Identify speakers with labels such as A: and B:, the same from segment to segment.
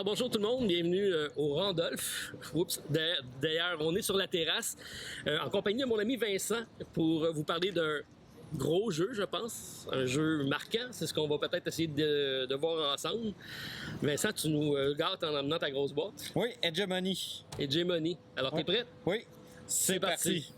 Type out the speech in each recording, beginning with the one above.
A: Alors bonjour tout le monde, bienvenue au Randolph. Oups, d'ailleurs, on est sur la terrasse en compagnie de mon ami Vincent pour vous parler d'un gros jeu, je pense, un jeu marquant, c'est ce qu'on va peut-être essayer de voir ensemble. Vincent, tu nous gâtes en amenant ta grosse boîte.
B: Oui, Hegemony.
A: Hegemony. Alors, t'es prêt?
B: Oui, c'est parti.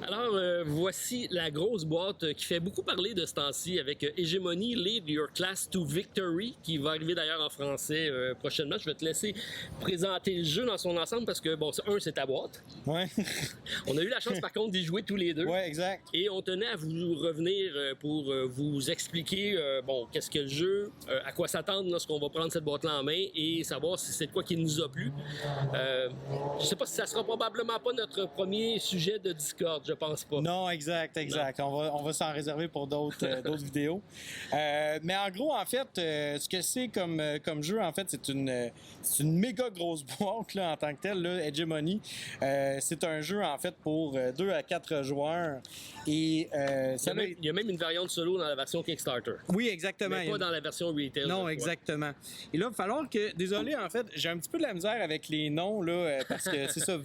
A: Alors, voici la grosse boîte qui fait beaucoup parler de ce temps-ci avec Hegemony Lead Your Class to Victory, qui va arriver d'ailleurs en français prochainement. Je vais te laisser présenter le jeu dans son ensemble parce que, bon, c'est ta boîte.
B: Ouais.
A: On a eu la chance, par contre, d'y jouer tous les deux.
B: Ouais, exact.
A: Et on tenait à vous revenir pour vous expliquer, bon, qu'est-ce que le jeu, à quoi s'attendre lorsqu'on va prendre cette boîte-là en main et savoir si c'est de quoi qui nous a plu. Je sais pas si ça sera probablement pas notre premier sujet de Discord, je pense pas.
B: Non, exact. Non. On va s'en réserver pour d'autres vidéos. Mais en gros, en fait, ce que c'est comme jeu, en fait, c'est une méga grosse boîte là, en tant que telle, là, Hegemony. C'est un jeu, en fait, pour 2 à 4 joueurs. Et
A: il y a même une variante solo dans la version Kickstarter.
B: Oui, exactement.
A: Mais pas dans la version retail.
B: Non, exactement. Et là, il va falloir que... Désolé, en fait, j'ai un petit peu de la misère avec les noms, là, parce que c'est ça.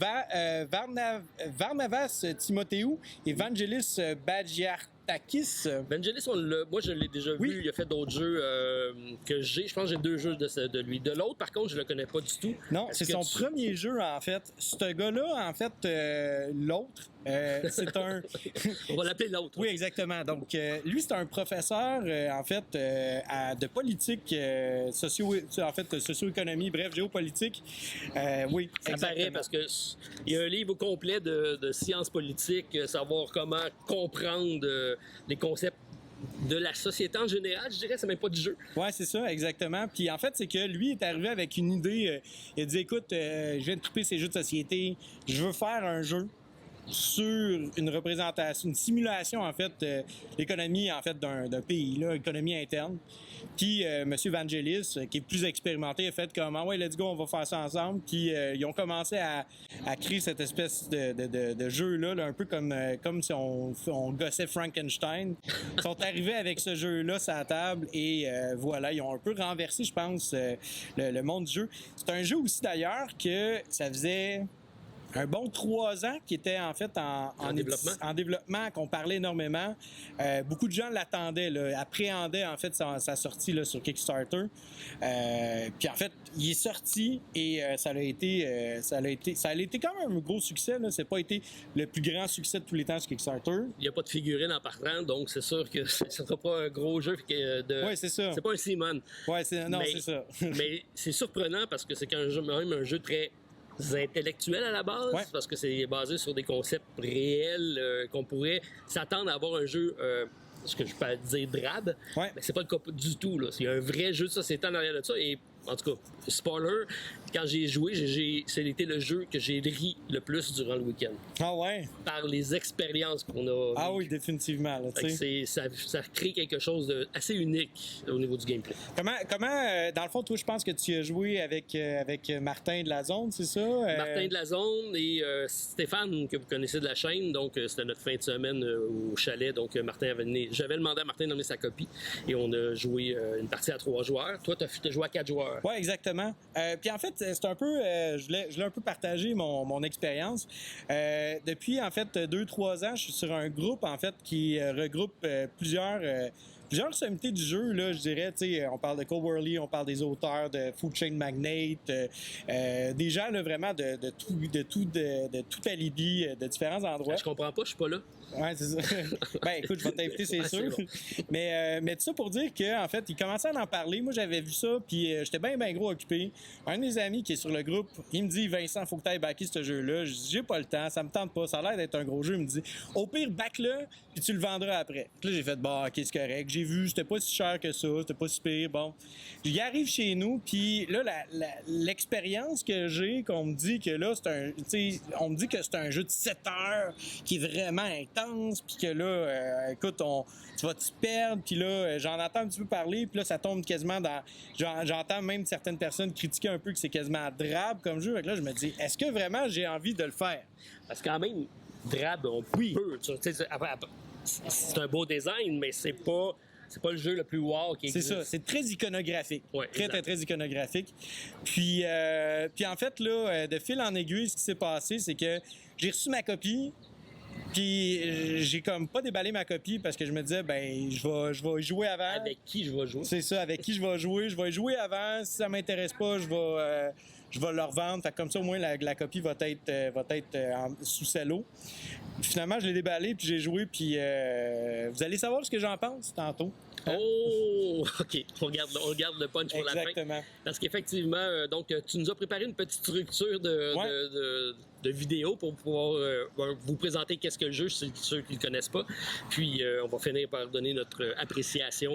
B: Varnavas Timotheou et Vangelis Bagiartakis.
A: Vangelis, moi je l'ai déjà vu, il a fait d'autres jeux que j'ai. Je pense que j'ai 2 jeux de lui. De l'autre, par contre, je le connais pas du tout.
B: Non, c'est son premier jeu, en fait. Ce gars-là, en fait, l'autre, c'est un...
A: On va l'appeler l'autre.
B: Oui, exactement. Donc, lui, c'est un professeur, en fait, de politique, socio-économie, bref, géopolitique. Oui,
A: ça
B: exactement.
A: paraît parce que il y a un livre au complet de sciences politiques, savoir comment comprendre les concepts de la société en général, je dirais, c'est même pas du jeu.
B: Ouais, c'est ça, exactement. Puis en fait, c'est que lui est arrivé avec une idée. Il a dit, écoute, je viens de triper ces jeux de société, je veux faire un jeu sur une représentation, une simulation en fait l'économie en fait d'un pays là, économie interne. Puis Monsieur Vangelis, qui est plus expérimenté, a fait comme ouais, let's go, on va faire ça ensemble. Puis ils ont commencé à créer cette espèce de jeu là, un peu comme si on gossait Frankenstein. Ils sont arrivés avec ce jeu là sur la table et voilà, ils ont un peu renversé, je pense, le monde du jeu. C'est un jeu aussi d'ailleurs que ça faisait un bon 3 ans qui était en fait en développement, qu'on parlait énormément. Beaucoup de gens l'attendaient, là, appréhendaient en fait sa sortie là, sur Kickstarter. Puis en fait, il est sorti et ça a été quand même un gros succès. Là. C'est pas été le plus grand succès de tous les temps sur Kickstarter. Il
A: n'y a pas de figurine en partant, donc c'est sûr que ce sera pas un gros jeu.
B: Oui, c'est ça.
A: C'est pas un Simon.
B: Oui, c'est ça.
A: Mais c'est surprenant parce que c'est même un jeu très intellectuel à la base, parce que c'est basé sur des concepts réels qu'on pourrait s'attendre à avoir un jeu, ce que je peux dire drabe, mais c'est pas le cas du tout. Là. C'est un vrai jeu de société en arrière de ça. Et en tout cas, spoiler, quand j'ai joué, c'était le jeu que j'ai ri le plus durant le week-end.
B: Ah ouais?
A: Par les expériences qu'on a.
B: Ah oui, définitivement. Là,
A: ça crée quelque chose d'assez unique au niveau du gameplay.
B: Comment dans le fond, toi, je pense que tu as joué avec Martin de la Zone, c'est ça?
A: Martin de la Zone et Stéphane, que vous connaissez de la chaîne. Donc, c'était notre fin de semaine au chalet. Donc, Martin avait donné... J'avais demandé à Martin de donner sa copie et on a joué une partie à 3 joueurs. Toi, tu as joué à 4 joueurs.
B: Oui, exactement. Puis en fait, c'est un peu... je voulais un peu partager mon expérience. Depuis, en fait, 2-3 ans, je suis sur un groupe, en fait, qui regroupe plusieurs sommités du jeu, là, je dirais. On parle de Cole Wehrle, on parle des auteurs de Food Chain Magnate, des gens là, vraiment de tout alibi, de différents endroits.
A: Je comprends pas, je suis pas là.
B: Ouais, c'est ça. Ben écoute, je vais t'inviter, c'est sûr. Bon. Mais tout ça pour dire que en fait, ils commençaient à en parler. Moi, j'avais vu ça, puis j'étais bien gros occupé. Un de mes amis qui est sur le groupe, il me dit, Vincent, faut que t'ailles backer ce jeu-là. Je dis, j'ai pas le temps, ça me tente pas, ça a l'air d'être un gros jeu. Il me dit, au pire, back-le, puis tu le vendras après. Puis là, j'ai fait, bon, ok, c'est correct. J'ai vu, c'était pas si cher que ça, c'était pas si pire. Bon, j'y arrive chez nous, puis là, l'expérience que j'ai, qu'on me dit que là, on me dit que c'est un jeu de 7 heures qui est vraiment intense, puis que là, écoute, tu vas te perdre, puis là, j'en entends un petit peu parler, puis là, ça tombe quasiment dans... J'entends même certaines personnes critiquer un peu que c'est quasiment drabe comme jeu. Donc là, je me dis, est-ce que vraiment j'ai envie de le faire?
A: Parce que quand même, drabe, on peut. C'est un beau design, mais c'est pas le jeu le plus wow qui existe.
B: C'est ça, c'est très iconographique.
A: Ouais,
B: très iconographique. Puis en fait, là, de fil en aiguille, ce qui s'est passé, c'est que j'ai reçu ma copie, puis j'ai comme pas déballé ma copie parce que je me disais, ben, je vais y jouer avant.
A: Avec qui je vais jouer?
B: C'est ça, avec qui je vais jouer. Je vais y jouer avant. Si ça m'intéresse pas, je vais le revendre. Fait que comme ça, au moins, la copie va être sous cello. Puis finalement, je l'ai déballé, puis j'ai joué, puis vous allez savoir ce que j'en pense tantôt. Hein?
A: Oh, OK. On garde le punch pour la fin.
B: Exactement.
A: Parce qu'effectivement, donc, tu nous as préparé une petite structure de vidéo pour pouvoir vous présenter qu'est-ce que le jeu, c'est ceux qui ne le connaissent pas. Puis, on va finir par donner notre appréciation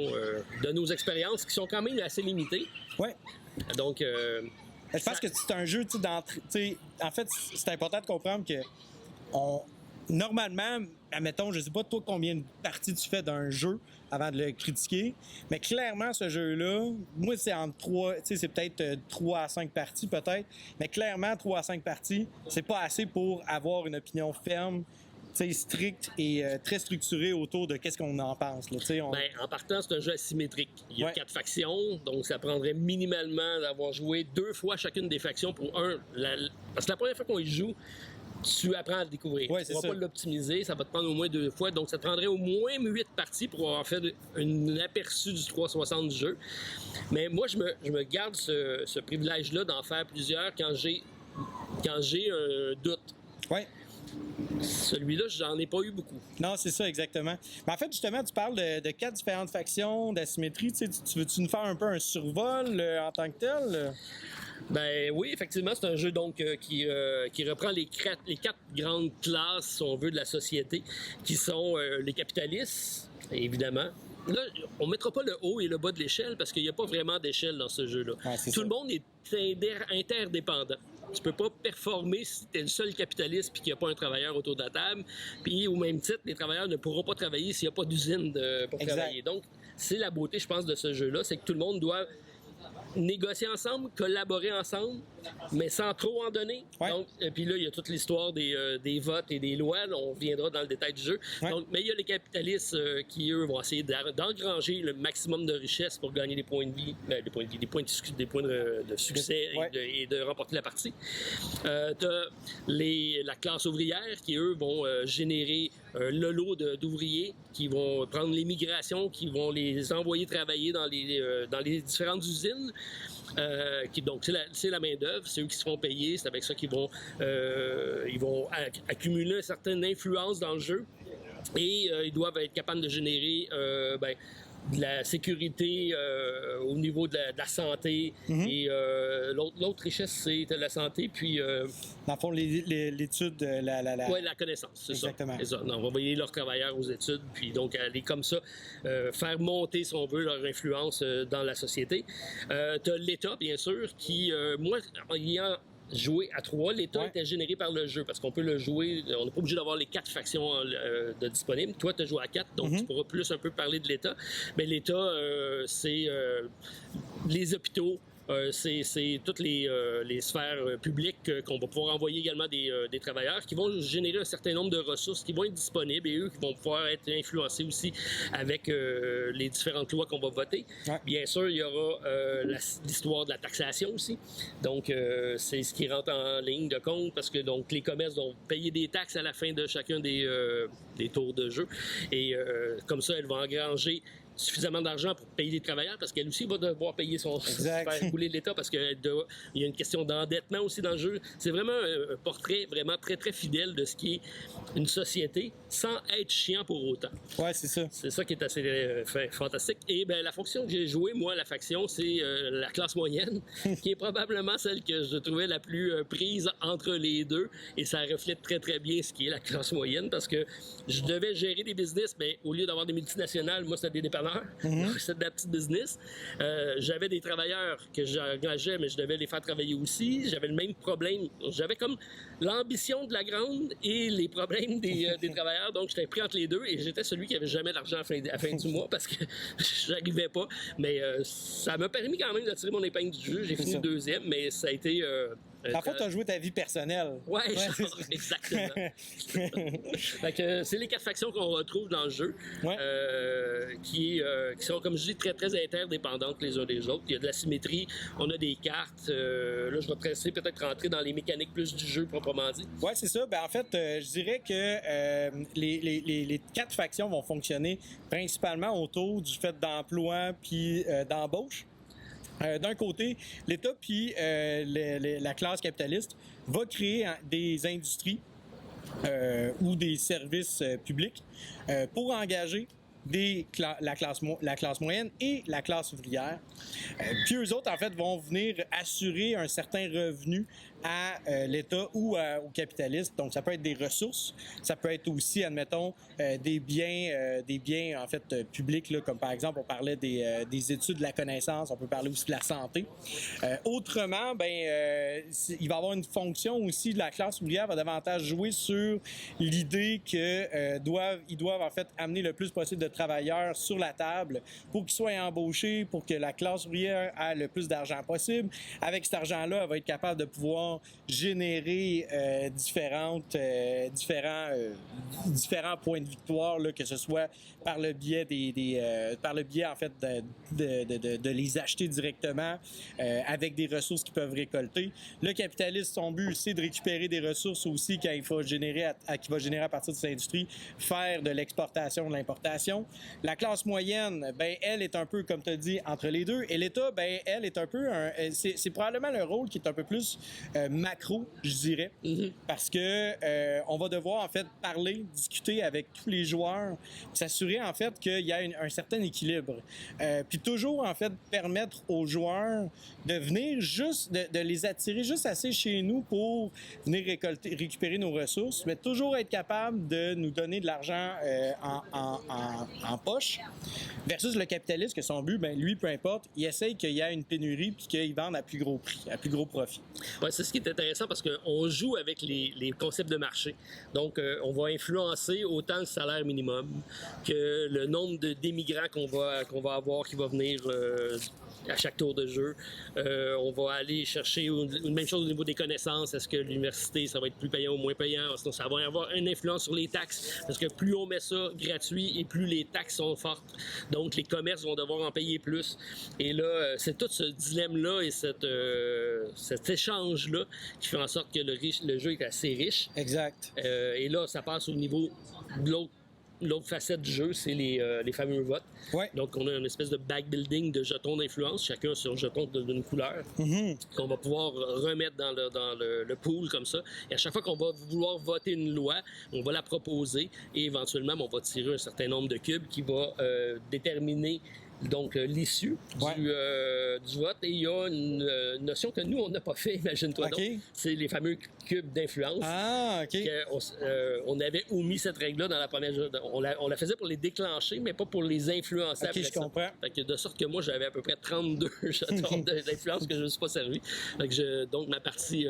A: de nos expériences qui sont quand même assez limitées.
B: Ouais.
A: Donc...
B: je pense que c'est un jeu d'entrée. En fait, c'est important de comprendre que normalement, admettons, je sais pas toi combien de parties tu fais d'un jeu avant de le critiquer, mais clairement, ce jeu-là, moi, c'est entre 3, c'est peut-être 3 à 5 parties, peut-être, mais clairement, 3 à 5 parties, c'est pas assez pour avoir une opinion ferme, stricte et très structurée autour de qu'est-ce qu'on en pense. Là,
A: en partant, c'est un jeu asymétrique. Il y a 4 factions, donc ça prendrait minimalement d'avoir joué 2 fois chacune des factions pour parce que la première fois qu'on y joue, tu apprends à le découvrir.
B: Ouais,
A: tu ne vas pas l'optimiser, ça va te prendre au moins 2 fois. Donc, ça te prendrait au moins 8 parties pour avoir fait un aperçu du 360 du jeu. Mais moi, je me garde ce privilège-là d'en faire plusieurs quand j'ai un doute.
B: Ouais.
A: Celui-là, j'en ai pas eu beaucoup.
B: Non, c'est ça, exactement. Mais en fait, justement, tu parles de 4 différentes factions, d'asymétrie. Tu veux-tu nous faire un peu un survol en tant que tel?
A: Ben oui, effectivement, c'est un jeu donc qui reprend les 4 grandes classes, si on veut, de la société, qui sont les capitalistes, évidemment. Là, on ne mettra pas le haut et le bas de l'échelle parce qu'il n'y a pas vraiment d'échelle dans ce jeu-là.
B: Ah,
A: Tout le monde est interdépendant. Tu peux pas performer si tu es le seul capitaliste puis qu'il n'y a pas un travailleur autour de la table. Puis au même titre, les travailleurs ne pourront pas travailler s'il n'y a pas d'usine pour travailler. Donc, c'est la beauté, je pense, de ce jeu-là, c'est que tout le monde doit négocier ensemble, collaborer ensemble, mais sans trop en donner.
B: Ouais.
A: Donc, puis là, il y a toute l'histoire des votes et des lois. Là, on reviendra dans le détail du jeu.
B: Ouais.
A: Donc, mais il y a les capitalistes qui, eux, vont essayer d'engranger le maximum de richesse pour gagner des points de vie, des points de succès
B: ouais.
A: et de remporter la partie. T'as la classe ouvrière qui, eux, vont générer le lot d'ouvriers qui vont prendre l'immigration, qui vont les envoyer travailler dans les différentes usines. Donc, c'est la main-d'œuvre, c'est eux qui se font payer, c'est avec ça qu'ils vont accumuler une certaine influence dans le jeu. Et ils doivent être capables de générer de la sécurité au niveau de la santé. Mm-hmm. Et l'autre richesse, c'est de la santé. Puis,
B: dans le fond, l'étude,
A: Oui, la connaissance, c'est
B: exactement.
A: Ça. Non, on va envoyer leurs travailleurs aux études, puis donc aller comme ça, faire monter, si on veut, leur influence dans la société. Tu as l'État, bien sûr, qui, moi, ayant joué à 3, l'État était généré par le jeu, parce qu'on peut le jouer, on n'est pas obligé d'avoir les 4 factions disponibles. Toi, tu as joué à 4, donc tu pourras plus un peu parler de l'État. Mais l'État, c'est les hôpitaux, c'est toutes les sphères publiques qu'on va pouvoir envoyer également des travailleurs qui vont générer un certain nombre de ressources qui vont être disponibles et eux qui vont pouvoir être influencés aussi avec les différentes lois qu'on va voter. Ouais. Bien sûr, il y aura l'histoire de la taxation aussi. Donc, c'est ce qui rentre en ligne de compte parce que donc les commerces vont payer des taxes à la fin de chacun des tours de jeu. Et comme ça, elles vont engranger suffisamment d'argent pour payer les travailleurs parce qu'elle aussi va devoir payer faire rouler l'État parce qu'il y a une question d'endettement aussi dans le jeu. C'est vraiment un portrait vraiment très, très fidèle de ce qui est une société sans être chiant pour autant.
B: Ouais, c'est ça.
A: C'est ça qui est assez fantastique. Et bien, la fonction que j'ai jouée, moi, la faction, c'est la classe moyenne, qui est probablement celle que je trouvais la plus prise entre les deux. Et ça reflète très, très bien ce qui est la classe moyenne parce que je devais gérer des business, mais au lieu d'avoir des multinationales, moi, c'était des dépanneurs entrepreneur, c'est de la petite business. J'avais des travailleurs que j'engageais, mais je devais les faire travailler aussi. J'avais le même problème. J'avais comme l'ambition de la grande et les problèmes des travailleurs. Donc, j'étais pris entre les deux et j'étais celui qui avait jamais d'argent à la fin du mois parce que j'arrivais pas. Mais ça m'a permis quand même de tirer mon épingle du jeu. J'ai fini deuxième, mais ça a été...
B: en fait, tu as joué ta vie personnelle.
A: Ouais, exactement. Fait que c'est les 4 factions qu'on retrouve dans le jeu, qui sont, comme je dis, très, très interdépendantes les uns des autres. Il y a de la symétrie, on a des cartes. Là, je vais peut-être rentrer dans les mécaniques plus du jeu, proprement dit.
B: Oui, c'est ça. Ben, en fait, je dirais que les 4 factions vont fonctionner principalement autour du fait d'emploi puis d'embauche. D'un côté, l'État puis la classe capitaliste va créer des industries ou des services publics pour engager la classe moyenne et la classe ouvrière. Puis eux autres, en fait, vont venir assurer un certain revenu à l'État ou aux capitalistes. Donc, ça peut être des ressources, ça peut être aussi, admettons, des biens en fait publics, là, comme par exemple, on parlait des études de la connaissance, on peut parler aussi de la santé. Autrement, il va y avoir une fonction aussi de la classe ouvrière, va davantage jouer sur l'idée que ils doivent en fait amener le plus possible de travailleurs sur la table pour qu'ils soient embauchés, pour que la classe ouvrière ait le plus d'argent possible. Avec cet argent-là, elle va être capable de pouvoir générer différents points de victoire, là, que ce soit par le biais par le biais en fait de les acheter directement avec des ressources qu'ils peuvent récolter. Le capitaliste, son but, c'est de récupérer des ressources aussi qu'il va générer à partir de cette industrie, faire de l'exportation, de l'importation. La classe moyenne, elle est un peu, comme tu as dit, entre les deux. Et l'État, elle est un peu c'est probablement le rôle qui est un peu plus macro, je dirais, parce que on va devoir en fait parler, discuter avec tous les joueurs, s'assurer en fait qu'il y a un certain équilibre, puis toujours en fait permettre aux joueurs de venir de les attirer juste assez chez nous pour venir récupérer nos ressources, mais toujours être capable de nous donner de l'argent en poche, versus le capitaliste que son but, lui, peu importe, il essaye qu'il y ait une pénurie puis qu'il vende à plus gros prix, à plus gros profit.
A: Ouais, c'est ce qui est intéressant parce qu'on joue avec les concepts de marché. Donc, on va influencer autant le salaire minimum que le nombre d'émigrants qu'on va avoir qui va venir à chaque tour de jeu. On va aller chercher une même chose au niveau des connaissances. Est-ce que l'université, ça va être plus payant ou moins payant? Sinon, ça va avoir une influence sur les taxes parce que plus on met ça gratuit et plus les taxes sont fortes. Donc, les commerces vont devoir en payer plus. Et là, c'est tout ce dilemme-là et cet échange-là qui fait en sorte que le jeu est assez riche.
B: Exact.
A: Et là, ça passe au niveau de l'autre facette du jeu, c'est les fameux votes.
B: Ouais.
A: Donc, on a une espèce de backbuilding de jetons d'influence, chacun sur un jeton d'une couleur, qu'on va pouvoir remettre dans le pool comme ça. Et à chaque fois qu'on va vouloir voter une loi, on va la proposer et éventuellement, on va tirer un certain nombre de cubes qui va déterminer donc l'issue du vote. Et il y a une notion que nous, on n'a pas fait, imagine-toi donc. C'est les fameux cubes d'influence.
B: Ah, OK.
A: On avait omis cette règle-là dans la première... On la faisait pour les déclencher, mais pas pour les influencer après
B: je comprends.
A: Fait que de sorte que moi, j'avais à peu près 32 jetons d'influence que je ne me suis pas servi. Fait que donc, ma partie...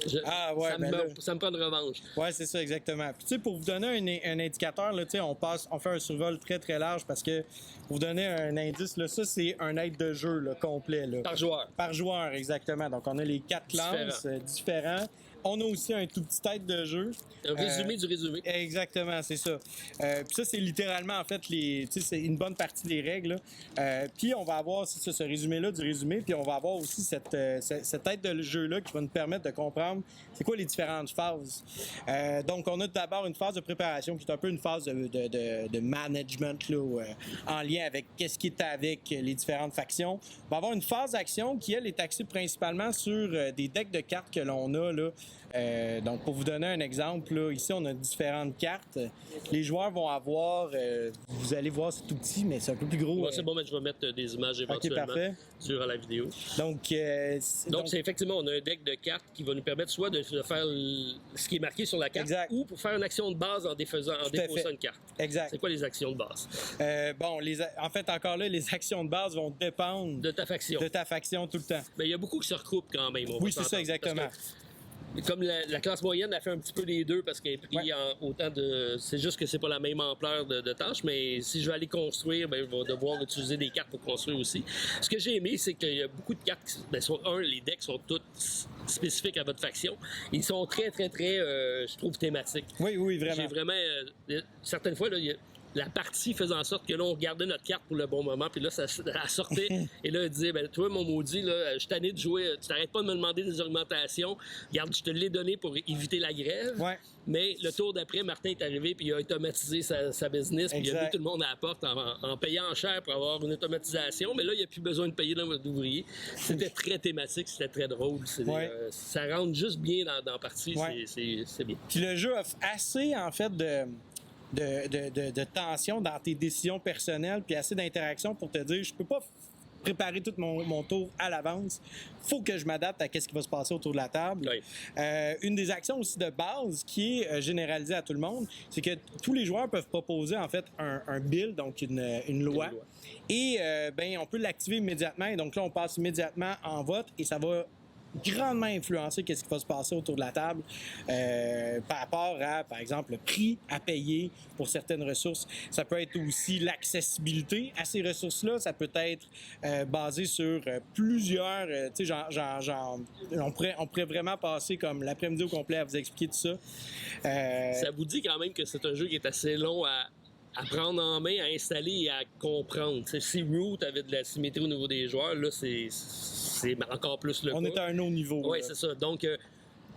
A: ça me prend de revanche.
B: Oui, c'est ça, exactement. Puis, tu sais, pour vous donner un indicateur, là, on fait un survol très, très large parce que, pour vous donner un indice, là, ça, c'est un aide de jeu là, complet. Là.
A: Par joueur.
B: Par joueur, exactement. Donc, on a les 4 classes différents. On a aussi un tout petit aide de jeu.
A: Un résumé du résumé.
B: Exactement, c'est ça. Puis ça, c'est littéralement, en fait, c'est une bonne partie des règles. Puis on va avoir ce résumé-là du résumé, puis on va avoir aussi cette aide de jeu-là qui va nous permettre de comprendre c'est quoi les différentes phases. Donc, on a d'abord une phase de préparation qui est un peu une phase de management là, en lien avec qu'est-ce qui est avec les différentes factions. On va avoir une phase d'action qui, elle, est axée principalement sur des decks de cartes que l'on a là, Donc, pour vous donner un exemple, là, ici, on a différentes cartes. Les joueurs vont avoir, vous allez voir, c'est tout petit, mais c'est un peu plus gros.
A: C'est bon, mais je vais mettre des images éventuellement durant la vidéo.
B: Donc,
A: c'est effectivement, on a un deck de cartes qui va nous permettre soit de faire ce qui est marqué sur la carte, ou pour faire une action de base en déposant une carte.
B: Exact.
A: C'est quoi les actions de base?
B: En fait, encore là, les actions de base vont dépendre
A: de ta faction.
B: De ta faction tout le temps.
A: Mais il y a beaucoup qui se recoupent quand même.
B: Oui, c'est ça, exactement.
A: Comme la classe moyenne a fait un petit peu les deux parce qu'elle est pris en autant de... C'est juste que c'est pas la même ampleur de tâches, mais si je veux aller construire, je vais devoir utiliser des cartes pour construire aussi. Ce que j'ai aimé, c'est qu'il y a beaucoup de cartes... les decks sont toutes spécifiques à votre faction. Ils sont très, très, très, je trouve, thématiques.
B: Oui, vraiment.
A: J'ai vraiment... certaines fois, là, la partie faisait en sorte que là, on regardait notre carte pour le bon moment, puis là, ça sortait. Et là, elle disait, toi, mon maudit, là, je suis tanné de jouer, tu t'arrêtes pas de me demander des augmentations. Regarde, je te l'ai donné pour éviter la grève.
B: Ouais.
A: Mais le tour d'après, Martin est arrivé, puis il a automatisé sa business, puis il a mis tout le monde à la porte en payant cher pour avoir une automatisation. Mais là, il n'y a plus besoin de payer d'ouvriers. C'était très thématique, c'était très drôle. Ça rentre juste bien dans la partie, c'est bien.
B: Puis le jeu offre assez, en fait, de tension dans tes décisions personnelles, puis assez d'interaction pour te dire, je peux pas préparer tout mon tour à l'avance. Faut que je m'adapte à ce qui va se passer autour de la table.
A: Oui.
B: Une des actions aussi de base qui est généralisée à tout le monde, c'est que tous les joueurs peuvent proposer en fait un bill, donc une loi. Et on peut l'activer immédiatement. Et donc là, on passe immédiatement en vote et ça va grandement influencer ce qui va se passer autour de la table par rapport à, par exemple, le prix à payer pour certaines ressources. Ça peut être aussi l'accessibilité à ces ressources-là. Ça peut être basé sur plusieurs... on pourrait vraiment passer comme l'après-midi au complet à vous expliquer tout ça.
A: Ça vous dit quand même que c'est un jeu qui est assez long à prendre en main, à installer et à comprendre. T'sais, si Root avait de la symétrie au niveau des joueurs, là, c'est encore plus le cas.
B: On est à un autre niveau.
A: Oui, c'est ça. Donc,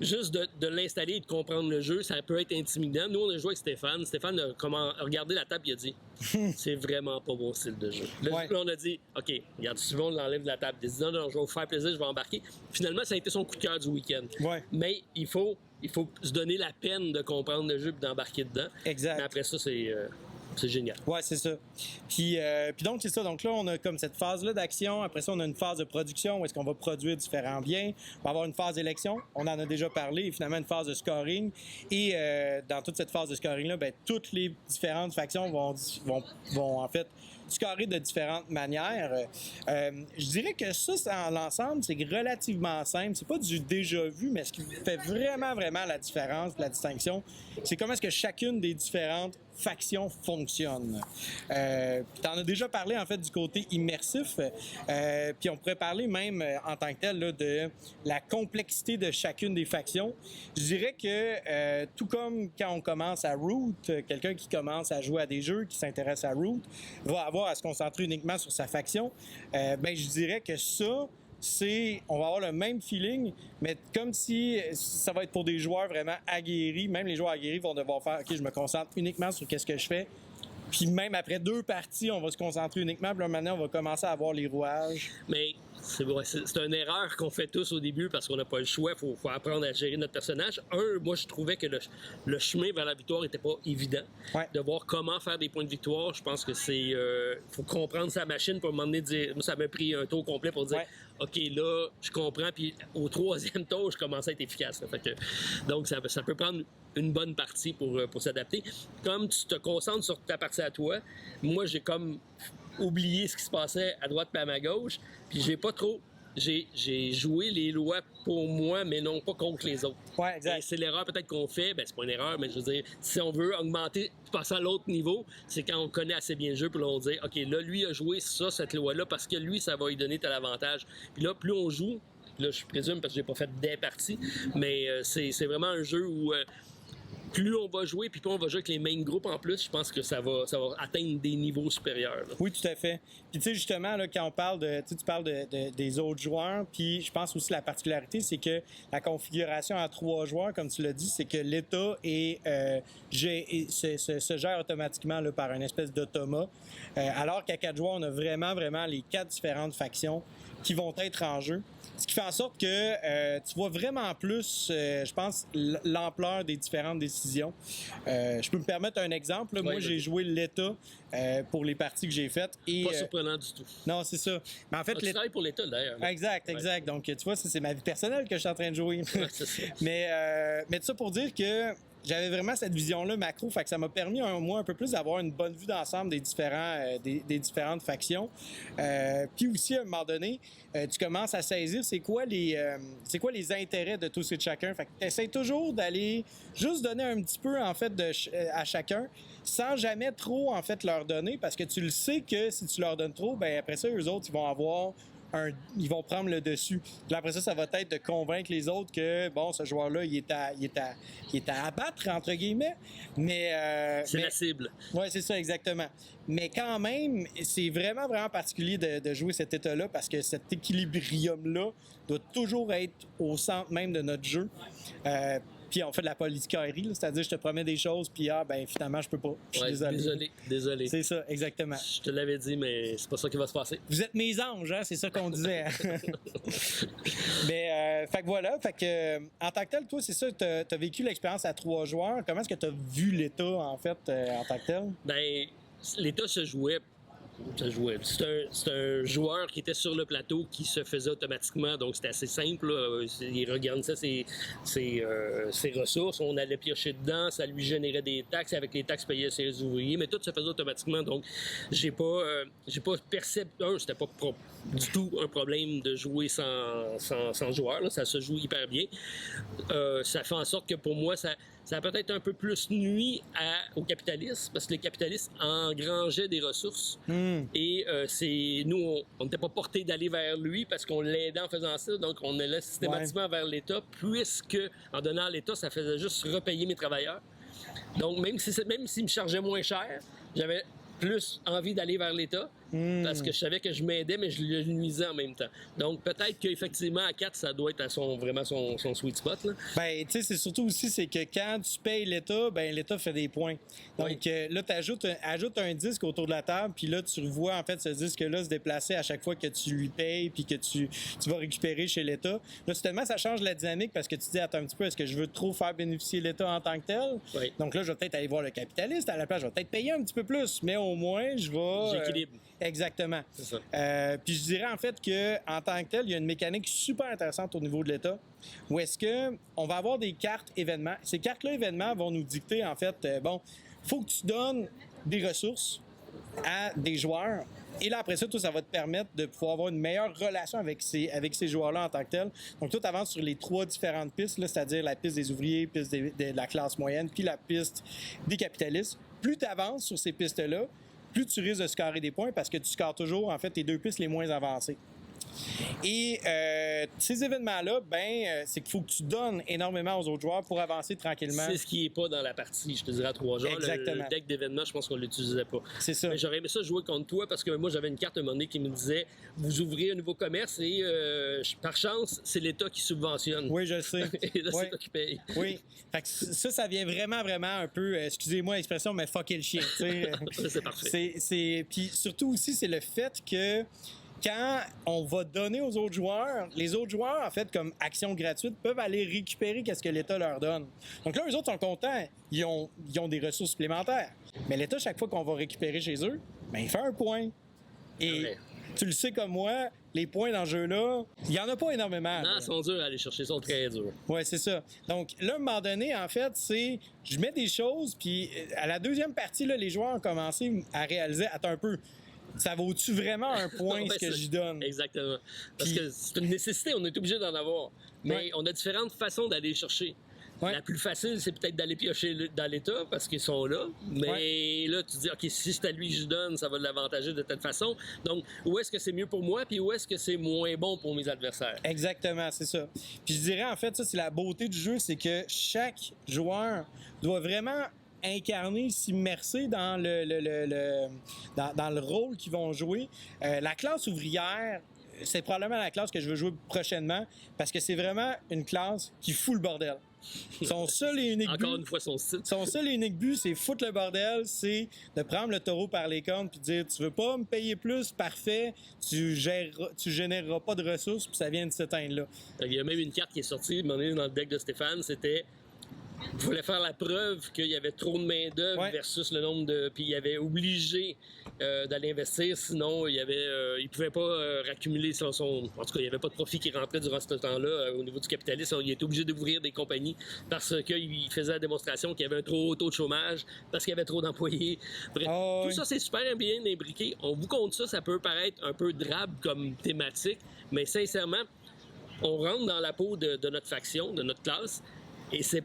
A: juste de l'installer et de comprendre le jeu, ça peut être intimidant. Nous, on a joué avec Stéphane. Stéphane a regardé la table et a dit « C'est vraiment pas mon style de jeu. » Là, on a dit « OK, regarde, souvent, on l'enlève de la table. » Il a dit « Non, je vais vous faire plaisir, je vais embarquer. » Finalement, ça a été son coup de cœur du week-end.
B: Ouais.
A: Mais il faut se donner la peine de comprendre le jeu et d'embarquer dedans.
B: Exact.
A: Mais après ça, c'est génial.
B: Ouais, c'est ça. Puis donc, c'est ça. Donc là, on a comme cette phase-là d'action. Après ça, on a une phase de production où est-ce qu'on va produire différents biens. On va avoir une phase d'élection. On en a déjà parlé. Et finalement, une phase de scoring. Et dans toute cette phase de scoring-là, toutes les différentes factions vont en fait scorer de différentes manières. Je dirais que ça, en l'ensemble, c'est relativement simple. C'est pas du déjà vu, mais ce qui fait vraiment, vraiment la différence, la distinction, c'est comment est-ce que chacune des différentes factions fonctionne. Tu en as déjà parlé, en fait, du côté immersif. Puis on pourrait parler même, en tant que tel, là, de la complexité de chacune des factions. Je dirais que, tout comme quand on commence à Root, quelqu'un qui commence à jouer à des jeux, qui s'intéresse à Root, va avoir à se concentrer uniquement sur sa faction. Je dirais que ça, on va avoir le même feeling, mais comme si ça va être pour des joueurs vraiment aguerris. Même les joueurs aguerris vont devoir faire « OK, je me concentre uniquement sur qu'est-ce que je fais. » Puis même après 2 parties, on va se concentrer uniquement. Puis là, maintenant, on va commencer à avoir les rouages.
A: Mais c'est une erreur qu'on fait tous au début parce qu'on n'a pas le choix. Il faut apprendre à gérer notre personnage. Moi, je trouvais que le chemin vers la victoire n'était pas évident.
B: Ouais.
A: De voir comment faire des points de victoire, je pense que c'est... faut comprendre sa machine pour m'emmener dire... Moi, ça m'a pris un tour complet pour dire... OK, là, je comprends. Puis au 3e tour, je commençais à être efficace. Donc, ça peut prendre une bonne partie pour s'adapter. Comme tu te concentres sur ta partie à toi, moi, j'ai comme oublié ce qui se passait à droite et à ma gauche. Puis j'ai pas trop... J'ai joué les lois pour moi, mais non pas contre les autres.
B: Ouais, exact.
A: Et c'est l'erreur peut-être qu'on fait. C'est pas une erreur, mais je veux dire, si on veut augmenter, passer à l'autre niveau, c'est quand on connaît assez bien le jeu, puis là, on dit, OK, là, lui a joué cette loi-là, parce que lui, ça va lui donner tel avantage. Puis là, plus on joue, là, je présume, parce que j'ai pas fait des parties, mais c'est vraiment un jeu où... plus on va jouer, puis plus on va jouer avec les main groupes en plus, je pense que ça va atteindre des niveaux supérieurs. Là.
B: Oui, tout à fait. Puis tu sais, justement, là, quand on parle tu parles des autres joueurs, puis je pense aussi la particularité, c'est que la configuration à 3 joueurs, comme tu l'as dit, c'est que l'État se gère automatiquement là, par une espèce d'automat, alors qu'à 4 joueurs, on a vraiment, vraiment les 4 différentes factions qui vont être en jeu. Ce qui fait en sorte que tu vois vraiment plus, je pense, l'ampleur des différentes décisions. Je peux me permettre un exemple. Là. Moi, j'ai joué l'État pour les parties que j'ai faites. Et,
A: pas surprenant du tout.
B: Non, c'est ça. Mais en fait,
A: tu travailles pour l'État, d'ailleurs.
B: Exact. Donc, tu vois, ça, c'est ma vie personnelle que je suis en train de jouer.
A: Ouais, c'est ça.
B: Mais tout ça pour dire que j'avais vraiment cette vision-là macro, fait que ça m'a permis, moi, un peu plus d'avoir une bonne vue d'ensemble des différentes factions. Puis aussi, à un moment donné, tu commences à saisir c'est quoi les intérêts de tous et de chacun. Fait que tu essaies toujours d'aller juste donner un petit peu, en fait, à chacun, sans jamais trop, en fait, leur donner, parce que tu le sais que si tu leur donnes trop, ben après ça, eux autres, ils vont prendre le dessus. Puis après ça va être de convaincre les autres que, bon, ce joueur-là, il est à abattre, entre guillemets. Mais
A: la cible.
B: Oui, c'est ça, exactement. Mais quand même, c'est vraiment, vraiment particulier de jouer cet état-là parce que cet équilibrium-là doit toujours être au centre même de notre jeu. Puis on fait de la politicaillerie, c'est-à-dire je te promets des choses, puis finalement, je peux pas. Je suis
A: désolé.
B: C'est ça, exactement.
A: Je te l'avais dit, mais c'est pas ça qui va se passer.
B: Vous êtes mes anges, hein? C'est ça qu'on disait. Mais, fait que voilà, en tant que tel, toi, c'est ça, tu as vécu l'expérience à 3 joueurs. Comment est-ce que tu as vu l'État, en fait, en tant que tel?
A: Ben, l'État se jouait. C'est un joueur qui était sur le plateau qui se faisait automatiquement, donc c'était assez simple. Là. Il regardait ses ressources, on allait piocher dedans, ça lui générait des taxes, avec les taxes payées ses ouvriers, mais tout se faisait automatiquement. Donc, j'ai pas perçu, c'était pas du tout un problème de jouer sans joueur. Là. Ça se joue hyper bien. Ça fait en sorte que pour moi, ça a peut-être un peu plus nuit au capitalisme, parce que les capitalistes engrangeaient des ressources. Et nous, on n'était pas portés d'aller vers lui parce qu'on l'aidait en faisant ça. Donc, on allait systématiquement vers l'État, puisque en donnant à l'État, ça faisait juste repayer mes travailleurs. Donc, même s'il me chargeait moins cher, j'avais plus envie d'aller vers l'État parce que je savais que je m'aidais, mais je le nuisais en même temps. Donc, peut-être qu'effectivement, à 4, ça doit être vraiment son sweet spot. Là.
B: Ben, tu sais, c'est surtout aussi, c'est que quand tu payes l'État, ben l'État fait des points. Donc, là, tu ajoutes un disque autour de la table, puis là, tu revois, en fait, ce disque-là se déplacer à chaque fois que tu lui payes, puis que tu vas récupérer chez l'État. Là, soudainement, ça change la dynamique parce que tu te dis, attends un petit peu, est-ce que je veux trop faire bénéficier l'État en tant que tel?
A: Oui.
B: Donc là, je vais peut-être aller voir le capitaliste à la place, je vais peut-être payer un petit peu plus, mais au moins, je vais...
A: J'équilibre.
B: Exactement.
A: C'est ça.
B: Puis je dirais en fait qu'en tant que tel, il y a une mécanique super intéressante au niveau de l'État où est-ce qu'on va avoir des cartes événements. Ces cartes-là événements vont nous dicter en fait, faut que tu donnes des ressources à des joueurs. Et là, après ça, tout ça va te permettre de pouvoir avoir une meilleure relation avec ces joueurs-là en tant que tel. Donc, tout avance sur les 3 différentes pistes, là, c'est-à-dire la piste des ouvriers, piste de la classe moyenne, puis la piste des capitalistes. Plus tu avances sur ces pistes-là, plus tu risques de scorer des points parce que tu scores toujours, en fait, tes 2 pistes les moins avancées. Et ces événements-là, c'est qu'il faut que tu donnes énormément aux autres joueurs pour avancer tranquillement.
A: C'est ce qui n'est pas dans la partie, je te dirais, à 3 joueurs.
B: Exactement.
A: Le deck d'événements, je pense qu'on ne l'utilisait pas.
B: C'est ça.
A: Mais j'aurais aimé ça jouer contre toi parce que moi, j'avais une carte à un moment donné qui me disait vous ouvrez un nouveau commerce et par chance, c'est l'État qui subventionne.
B: Oui, je sais.
A: Et là, c'est toi qui paye.
B: Oui. Fait que ça vient vraiment, vraiment un peu, excusez-moi l'expression, mais fucker le chien.
A: C'est parfait.
B: Puis surtout aussi, c'est le fait que quand on va donner aux autres joueurs, les autres joueurs, en fait, comme action gratuite, peuvent aller récupérer ce que l'État leur donne. Donc là, eux autres sont contents. Ils ont des ressources supplémentaires. Mais l'État, chaque fois qu'on va récupérer chez eux, il fait un point. Et tu le sais comme moi, les points dans ce jeu-là, il n'y en a pas énormément.
A: Non, ils sont durs à aller chercher, ils sont très durs.
B: Oui, c'est ça. Donc là, à un moment donné, en fait, je mets des choses, puis à la deuxième partie, là, les joueurs ont commencé à réaliser, attends un peu, ça vaut-tu vraiment un point ce que j'y donne?
A: Exactement. Parce que c'est une nécessité, on est obligé d'en avoir. Mais on a différentes façons d'aller chercher. Ouais. La plus facile, c'est peut-être d'aller piocher dans l'État parce qu'ils sont là. Mais là, tu dis, OK, si c'est à lui que je donne, ça va l'avantager de telle façon. Donc, où est-ce que c'est mieux pour moi puis où est-ce que c'est moins bon pour mes adversaires?
B: Exactement, c'est ça. Puis je dirais, en fait, ça, c'est la beauté du jeu, c'est que chaque joueur doit vraiment incarner, s'immerser dans dans le rôle qu'ils vont jouer. La classe ouvrière, c'est probablement la classe que je veux jouer prochainement parce que c'est vraiment une classe qui fout le bordel. Son seul et unique
A: Encore
B: but,
A: une fois, son style.
B: son seul et unique but, c'est foutre le bordel, c'est de prendre le taureau par les cornes puis dire tu veux pas me payer plus, parfait, tu généreras pas de ressources puis ça vient de s'éteindre là.
A: Il y a même une carte qui est sortie, dans le deck de Stéphane, c'était il voulait faire la preuve qu'il y avait trop de main-d'œuvre versus le nombre de. Puis il avait obligé d'aller investir, sinon il pouvait pas raccumuler son. En tout cas, il n'y avait pas de profit qui rentrait durant ce temps-là au niveau du capitalisme. Il était obligé d'ouvrir des compagnies parce qu'il faisait la démonstration qu'il y avait un trop haut taux de chômage, parce qu'il y avait trop d'employés. Bref, tout ça, c'est super bien imbriqué. On vous compte ça, ça peut paraître un peu drabe comme thématique, mais sincèrement, on rentre dans la peau de notre faction, de notre classe, et c'est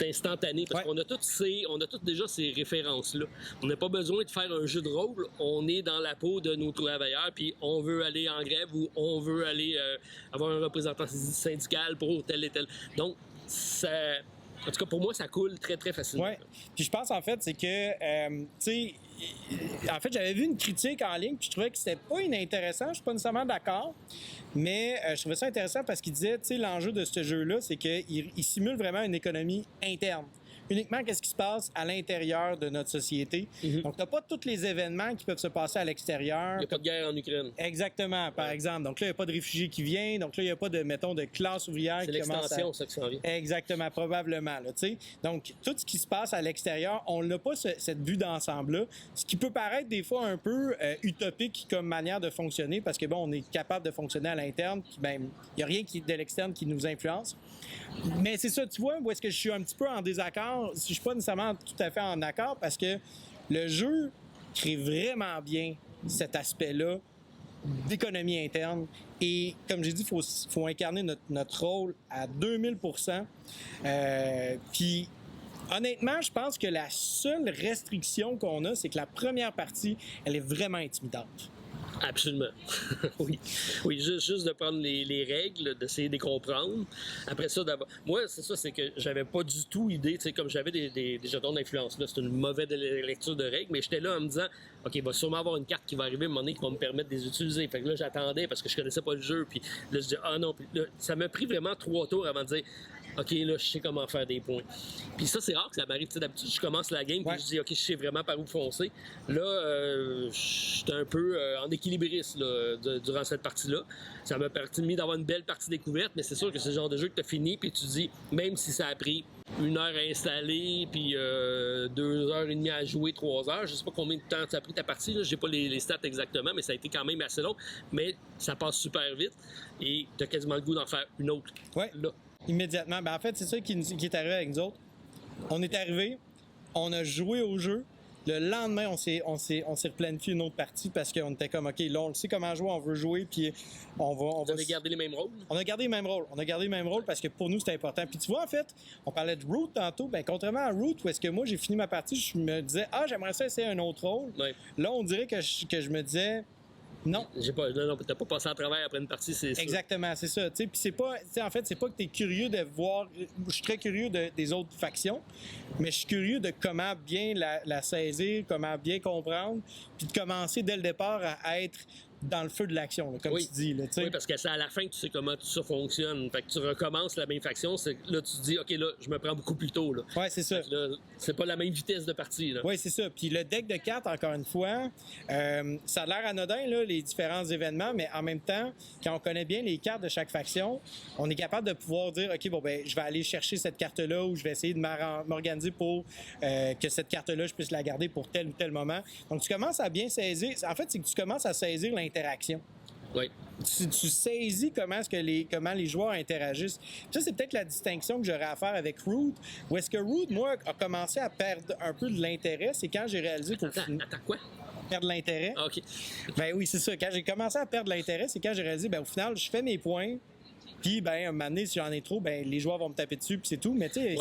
A: instantané parce qu'on a toutes déjà ces références-là. On n'a pas besoin de faire un jeu de rôle. On est dans la peau de nos travailleurs, puis on veut aller en grève ou on veut aller avoir un représentant syndical pour tel et tel. Donc, en tout cas, pour moi, ça coule très, très facilement.
B: Oui. Puis je pense, en fait, c'est que, tu sais, en fait, j'avais vu une critique en ligne, puis je trouvais que c'était pas inintéressant. Je suis pas nécessairement d'accord, mais je trouvais ça intéressant parce qu'il disait, tu sais, l'enjeu de ce jeu-là, c'est qu'il simule vraiment une économie interne. Uniquement qu'est-ce qui se passe à l'intérieur de notre société. Donc, tu n'as pas tous les événements qui peuvent se passer à l'extérieur.
A: Il n'y a pas de guerre en Ukraine.
B: Exactement, par exemple. Donc là, il n'y a pas de réfugiés qui viennent. Donc là, il n'y a pas de, mettons, de classe ouvrière qui commence à...
A: C'est l'extension, ça, qui s'en vient.
B: Exactement, probablement. Là, t'sais. Donc, tout ce qui se passe à l'extérieur, on n'a pas cette vue d'ensemble-là. Ce qui peut paraître des fois un peu utopique comme manière de fonctionner parce que, bon, on est capable de fonctionner à l'interne. Ben, il n'y a rien de l'externe qui nous influence. Mais c'est ça, tu vois, où est-ce que je suis un petit peu en désaccord? Je suis pas nécessairement tout à fait en accord parce que le jeu crée vraiment bien cet aspect-là d'économie interne. Et comme j'ai dit, il faut incarner notre rôle à 2000%. Puis, honnêtement, je pense que la seule restriction qu'on a, c'est que la première partie, elle est vraiment intimidante.
A: Absolument. Oui, juste de prendre les règles, d'essayer de les comprendre. Après ça, moi, c'est ça, c'est que j'avais pas du tout idée, tu sais, comme j'avais des jetons d'influence, là, c'est une mauvaise lecture de règles, mais j'étais là en me disant, OK, il va sûrement avoir une carte qui va arriver à un moment donné qui va me permettre de les utiliser. Fait que là, j'attendais parce que je connaissais pas le jeu, puis là, je dis, ah non, puis là, ça m'a pris vraiment 3 tours avant de dire, OK, là, je sais comment faire des points. Puis ça, c'est rare que ça m'arrive. D'habitude, je commence la game, puis je dis, OK, je sais vraiment par où foncer. Là, j'étais un peu en équilibriste là, durant cette partie-là. Ça m'a permis d'avoir une belle partie découverte, mais c'est sûr que c'est le genre de jeu que tu as fini, puis tu dis, même si ça a pris 1 heure à installer, puis 2h30 à jouer, 3 heures, je sais pas combien de temps ça a pris ta partie, là. J'ai pas les stats exactement, mais ça a été quand même assez long. Mais ça passe super vite, et tu as quasiment le goût d'en faire une autre.
B: Ouais.
A: Là.
B: Immédiatement. Ben, en fait, c'est ça qui est arrivé avec nous autres. On est arrivé, on a joué au jeu. Le lendemain, on s'est replanifié une autre partie parce qu'on était comme, OK, là, on sait comment jouer, on veut jouer, puis on va...
A: Vous avez gardé les mêmes rôles?
B: On a gardé les mêmes rôles. On a gardé les mêmes rôles parce que pour nous, c'était important. Puis tu vois, en fait, on parlait de Root tantôt. Ben, contrairement à Root, où est-ce que moi, j'ai fini ma partie, je me disais, j'aimerais ça essayer un autre rôle.
A: Ouais.
B: Là, on dirait que je me disais... Non.
A: Non, t'as pas passé à travers après une partie, c'est ça.
B: Exactement, c'est ça. Puis c'est pas, en fait, c'est pas que t'es curieux de voir. Je suis très curieux des autres factions, mais je suis curieux de comment bien la saisir, comment bien comprendre, puis de commencer dès le départ à être dans le feu de l'action, là, comme tu dis. Là,
A: oui, parce que c'est à la fin que tu sais comment tout ça fonctionne. Fait que tu recommences la même faction, là tu te dis, OK, là, je me prends beaucoup plus tôt.
B: Oui, c'est ça.
A: Là, c'est pas la même vitesse de partie.
B: Oui, c'est ça. Puis le deck de cartes, encore une fois, ça a l'air anodin, là, les différents événements, mais en même temps, quand on connaît bien les cartes de chaque faction, on est capable de pouvoir dire, OK, bon, ben, je vais aller chercher cette carte-là ou je vais essayer de m'organiser pour que cette carte-là, je puisse la garder pour tel ou tel moment. Donc, tu commences à bien saisir. En fait, c'est que tu commences à saisir l'interaction.
A: Oui.
B: Tu saisis comment les joueurs interagissent. Ça, c'est peut-être la distinction que j'aurais à faire avec Root. Où est-ce que Root, moi, a commencé à perdre un peu de l'intérêt, c'est quand j'ai réalisé qu'au final...
A: Attends, quoi?
B: Perdre l'intérêt.
A: Ah, OK.
B: Ben oui, c'est ça. Quand j'ai commencé à perdre l'intérêt, c'est quand j'ai réalisé, ben au final, je fais mes points. Puis, ben, un moment donné, si j'en ai trop, ben, les joueurs vont me taper dessus, puis c'est tout. Mais tu sais,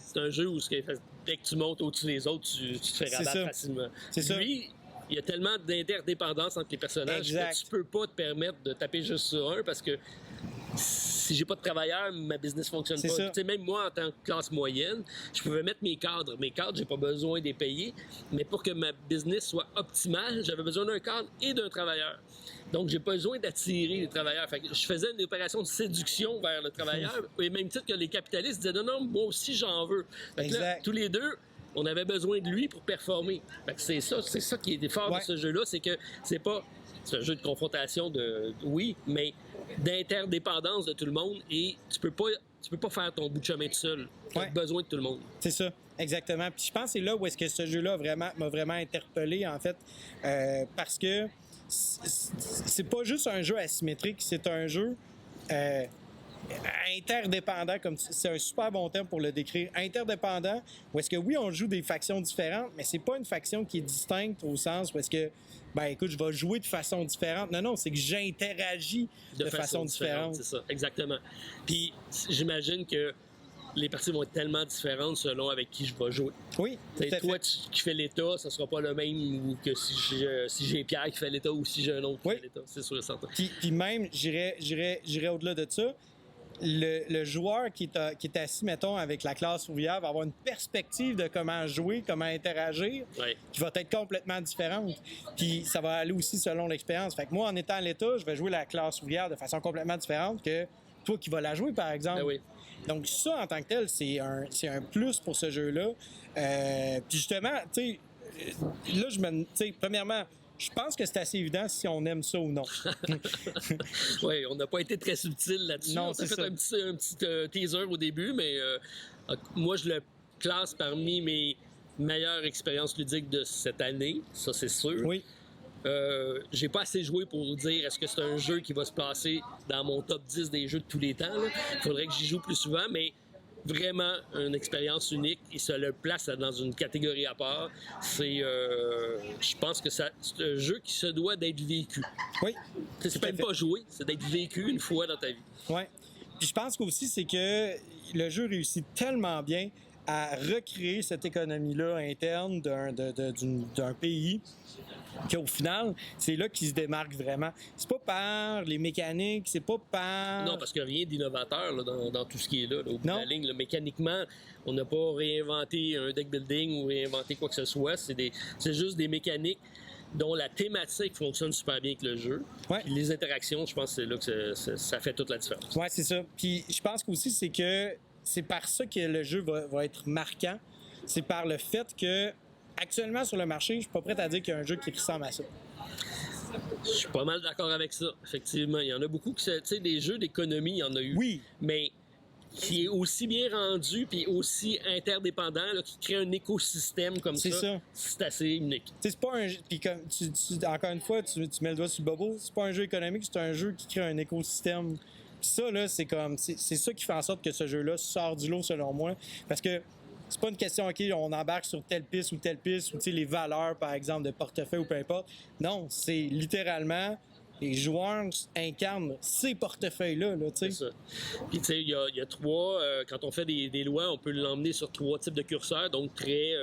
A: c'est un jeu où dès que tu montes au-dessus des autres, tu te fais rabattre facilement.
B: C'est ça.
A: Lui, il y a tellement d'interdépendance entre les personnages que tu peux pas te permettre de taper juste sur un parce que si j'ai pas de travailleurs, ma business fonctionne
B: C'est
A: pas.
B: ça.
A: Tu sais, même moi, en tant que classe moyenne, je pouvais mettre mes cadres. Mes cadres, j'ai pas besoin de les payer, mais pour que ma business soit optimale, j'avais besoin d'un cadre et d'un travailleur. Donc, j'ai pas besoin d'attirer les travailleurs. Fait que je faisais une opération de séduction vers le travailleur, et même titre que les capitalistes disaient non, moi aussi j'en veux. Fait que là, tous les deux, on avait besoin de lui pour performer. Fait que c'est ça qui est fort de ce jeu-là, c'est que c'est un jeu de confrontation oui, mais d'interdépendance de tout le monde, et tu peux pas faire ton bout de chemin tout seul. Tu as besoin de tout le monde.
B: C'est ça, exactement. Puis je pense que c'est là où est-ce que ce jeu-là m'a vraiment interpellé, en fait, parce que c'est pas juste un jeu asymétrique, c'est un jeu interdépendant, comme c'est un super bon terme pour le décrire, interdépendant, où est-ce que oui, on joue des factions différentes, mais c'est pas une faction qui est distincte au sens où est-ce que, écoute, je vais jouer de façon différente. Non, c'est que j'interagis de façon différente.
A: C'est ça, exactement. Puis j'imagine que les parties vont être tellement différentes selon avec qui je vais jouer.
B: Oui,
A: toi, qui fais l'État, ça sera pas le même que si j'ai Pierre qui fait l'État ou si j'ai un autre qui fait l'État. C'est sûr et certain.
B: Puis même, j'irais au-delà de ça. Le joueur qui est assis, mettons, avec la classe ouvrière va avoir une perspective de comment jouer, comment interagir, qui va être complètement différente. Puis ça va aller aussi selon l'expérience. Fait que moi, en étant à l'État, je vais jouer la classe ouvrière de façon complètement différente que toi qui vas la jouer, par exemple.
A: Oui.
B: Donc ça, en tant que tel, c'est un plus pour ce jeu-là. Puis justement, tu sais, là, premièrement, je pense que c'est assez évident si on aime ça ou non.
A: Oui, on n'a pas été très subtil là-dessus.
B: Non,
A: on s'est fait un petit teaser au début, mais moi, je le classe parmi mes meilleures expériences ludiques de cette année. Ça, c'est sûr.
B: Oui.
A: J'ai pas assez joué pour dire est-ce que c'est un jeu qui va se placer dans mon top 10 des jeux de tous les temps. Il faudrait que j'y joue plus souvent, mais vraiment une expérience unique. Il se le place dans une catégorie à part. Je pense que c'est un jeu qui se doit d'être vécu.
B: Oui.
A: C'est même pas jouer, c'est d'être vécu une fois dans ta vie.
B: Oui. Puis je pense qu'aussi, c'est que le jeu réussit tellement bien à recréer cette économie-là interne d'un pays qu'au final, c'est là qu'il se démarque vraiment. C'est pas par les mécaniques, c'est pas par...
A: Non, parce qu'il n'y a rien d'innovateur là, dans tout ce qui est là au bout de la ligne. Là, mécaniquement, on n'a pas réinventé un deck building ou réinventé quoi que ce soit. C'est juste des mécaniques dont la thématique fonctionne super bien avec le jeu.
B: Ouais.
A: Puis les interactions, je pense que c'est là que ça fait toute la différence.
B: Oui, c'est ça. Puis je pense qu'aussi, c'est que c'est par ça que le jeu va être marquant. C'est par le fait que actuellement, sur le marché, je suis pas prêt à dire qu'il y a un jeu qui ressemble à ça.
A: Je suis pas mal d'accord avec ça, effectivement. Il y en a beaucoup qui, tu sais, des jeux d'économie, il y en a eu.
B: Oui.
A: Mais qui est aussi bien rendu puis aussi interdépendant, là, qui crée un écosystème comme ça. C'est assez unique.
B: C'est pas un jeu. Puis comme encore une fois, tu mets le doigt sur le bobo. C'est pas un jeu économique, c'est un jeu qui crée un écosystème. Puis ça, là, c'est ça qui fait en sorte que ce jeu-là sort du lot, selon moi. Parce que c'est pas une question, OK, on embarque sur telle piste, ou les valeurs, par exemple, de portefeuille ou peu importe. Non, c'est littéralement les joueurs incarnent ces portefeuilles-là. Là,
A: c'est ça. Puis, tu sais, il y a trois... quand on fait des lois, on peut l'emmener sur 3 types de curseurs. Donc, très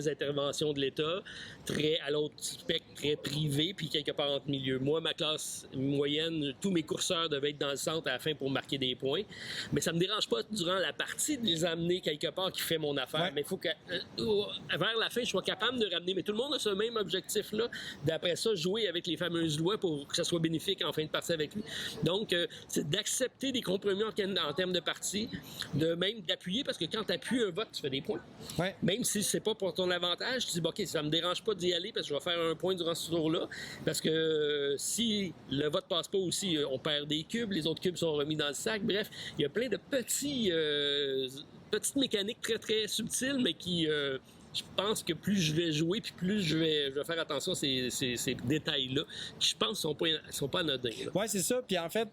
A: intervention de l'État, très à l'autre spectre, très privé, puis quelque part entre milieu. Moi, ma classe moyenne, tous mes curseurs devaient être dans le centre à la fin pour marquer des points. Mais ça me dérange pas, durant la partie, de les amener quelque part qui fait mon affaire. Ouais. Mais il faut que, vers la fin, je sois capable de ramener. Mais tout le monde a ce même objectif-là. D'après ça, jouer avec les fameuses lois pour que ça soit bénéfique en fin de partie avec lui. Donc, c'est d'accepter des compromis en termes de partie, même d'appuyer, parce que quand tu appuies un vote, tu fais des points.
B: Ouais.
A: Même si c'est pas pour ton avantage, tu dis, OK, ça me dérange pas d'y aller parce que je vais faire un point durant ce tour-là. Parce que si le vote passe pas aussi, on perd des cubes, les autres cubes sont remis dans le sac. Bref, il y a plein de petites mécaniques très, très subtiles, mais qui... je pense que plus je vais jouer, puis plus je vais faire attention à ces détails-là, qui, je pense, sont pas anodins.
B: Oui, c'est ça. Puis en fait,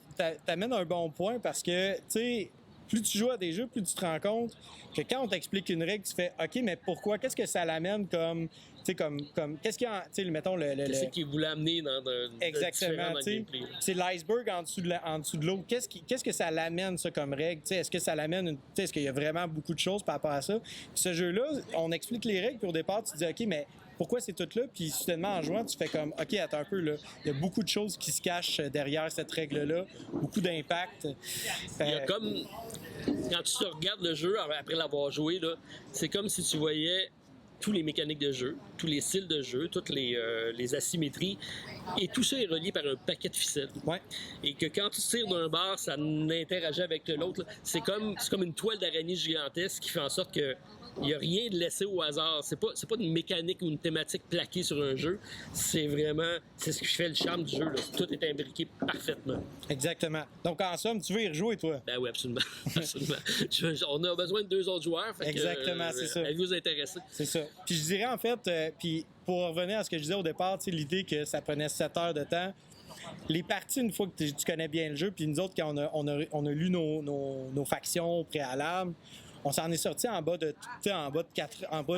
B: t'amènes un bon point parce que, tu sais, plus tu joues à des jeux, plus tu te rends compte que quand on t'explique une règle, tu fais « OK, mais pourquoi? Qu'est-ce que ça l'amène comme... » Tu sais, comme qu'est-ce qu'il y a, tu sais, mettons
A: Qu'est-ce qu'il voulait amener dans
B: exactement, tu sais, c'est l'iceberg en dessous de l'eau. Qu'est-ce que ça l'amène, ça, comme règle? Tu sais, est-ce que ça l'amène, tu sais, est-ce qu'il y a vraiment beaucoup de choses par rapport à ça? Puis ce jeu-là, on explique les règles, puis au départ, tu te dis, OK, mais pourquoi c'est tout là, puis soudainement en jouant, tu fais comme, OK, attends un peu, là, il y a beaucoup de choses qui se cachent derrière cette règle-là, beaucoup d'impact.
A: Il y a comme, quand tu regardes le jeu après l'avoir joué, là, c'est comme si tu voyais tous les mécaniques de jeu, tous les styles de jeu, toutes les asymétries, et tout ça est relié par un paquet de ficelles.
B: Ouais.
A: Et que quand tu tires d'un bar, ça interagit avec l'autre. C'est comme une toile d'araignée gigantesque qui fait en sorte que il n'y a rien de laissé au hasard. C'est pas une mécanique ou une thématique plaquée sur un jeu. C'est ce qui fait le charme du jeu. Là. Tout est imbriqué parfaitement.
B: Exactement. Donc, en somme, tu veux y rejouer, toi?
A: Ben oui, absolument. Absolument. On a besoin de 2 autres joueurs.
B: Exactement, c'est ça.
A: Vous intéressez.
B: C'est ça. Puis je dirais, en fait, puis pour revenir à ce que je disais au départ, l'idée que ça prenait 7 heures de temps, les parties, une fois que tu connais bien le jeu, puis nous autres, quand on a lu nos factions préalables, on s'en est sorti en bas de 4 heures. On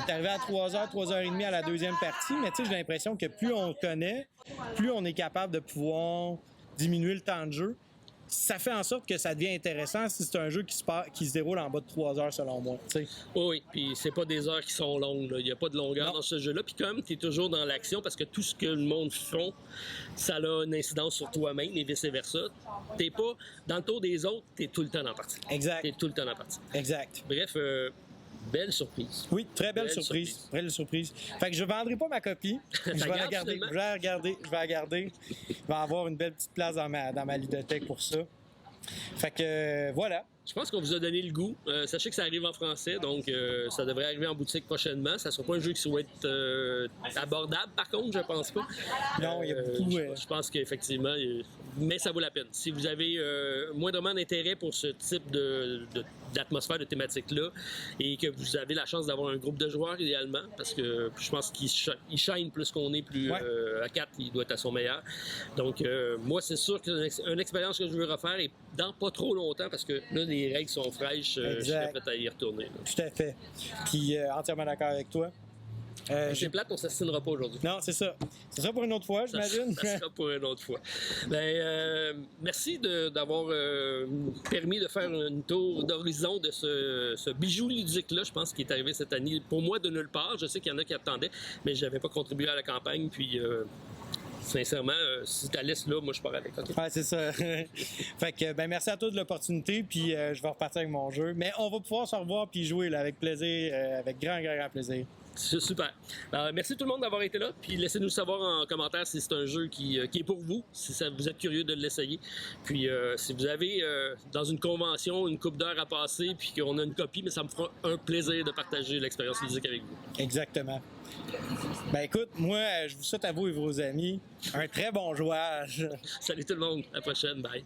B: est arrivé à 3 heures, 3 heures et demie à la deuxième partie, mais j'ai l'impression que plus on connaît, plus on est capable de pouvoir diminuer le temps de jeu. Ça fait en sorte que ça devient intéressant si c'est un jeu qui se déroule en bas de 3 heures, selon moi. T'sais.
A: Oui, puis c'est pas des heures qui sont longues. Il n'y a pas de longueur dans ce jeu-là. Puis comme tu es toujours dans l'action, parce que tout ce que le monde fait, ça a une incidence sur toi-même et vice-versa. T'es pas dans le tour des autres, tu es tout le temps dans la partie.
B: Exact.
A: Tu es tout le temps dans la partie.
B: Exact.
A: Bref, belle surprise.
B: Oui, très belle surprise. Belle surprise. Fait que je ne vendrai pas ma copie. Je vais la garder. Je vais la garder. Il va avoir une belle petite place dans ma ludothèque pour ça. Fait que voilà.
A: Je pense qu'on vous a donné le goût. Sachez que ça arrive en français, donc ça devrait arriver en boutique prochainement. Ça ne sera pas un jeu qui va être abordable, par contre, je pense pas.
B: Non, il y a beaucoup...
A: Je pense qu'effectivement, mais ça vaut la peine. Si vous avez moindrement d'intérêt pour ce type d'atmosphère, de thématique-là, et que vous avez la chance d'avoir un groupe de joueurs, idéalement, parce que je pense qu'il shine plus qu'on est, plus à 4, il doit être à son meilleur. Donc, moi, c'est sûr que c'est une expérience que je veux refaire, et dans pas trop longtemps, parce que là, les règles sont fraîches, je serais prêt à y retourner. Là.
B: Tout à fait. Puis, entièrement d'accord avec toi.
A: C'est plate, on ne s'assinera pas aujourd'hui.
B: Non, c'est ça. C'est ça pour une autre fois, j'imagine.
A: Ça sera pour une autre fois. Merci d'avoir permis de faire un tour d'horizon de ce bijou ludique-là, je pense, qui est arrivé cette année. Pour moi, de nulle part. Je sais qu'il y en a qui attendaient, mais je n'avais pas contribué à la campagne. Puis, sincèrement, si tu la laisses là, moi, je pars avec. Okay?
B: Ouais, c'est ça. Fait que, merci à toi de l'opportunité. Puis, je vais repartir avec mon jeu. Mais on va pouvoir se revoir puis jouer là, avec plaisir, avec grand plaisir.
A: C'est super. Merci tout le monde d'avoir été là. Puis laissez-nous savoir en commentaire si c'est un jeu qui est pour vous, si vous êtes curieux de l'essayer. Puis si vous avez dans une convention une couple d'heures à passer puis qu'on a une copie, mais ça me fera un plaisir de partager l'expérience ludique avec vous.
B: Exactement. Écoute, moi, je vous souhaite à vous et vos amis un très bon jouage.
A: Salut tout le monde. À la prochaine. Bye.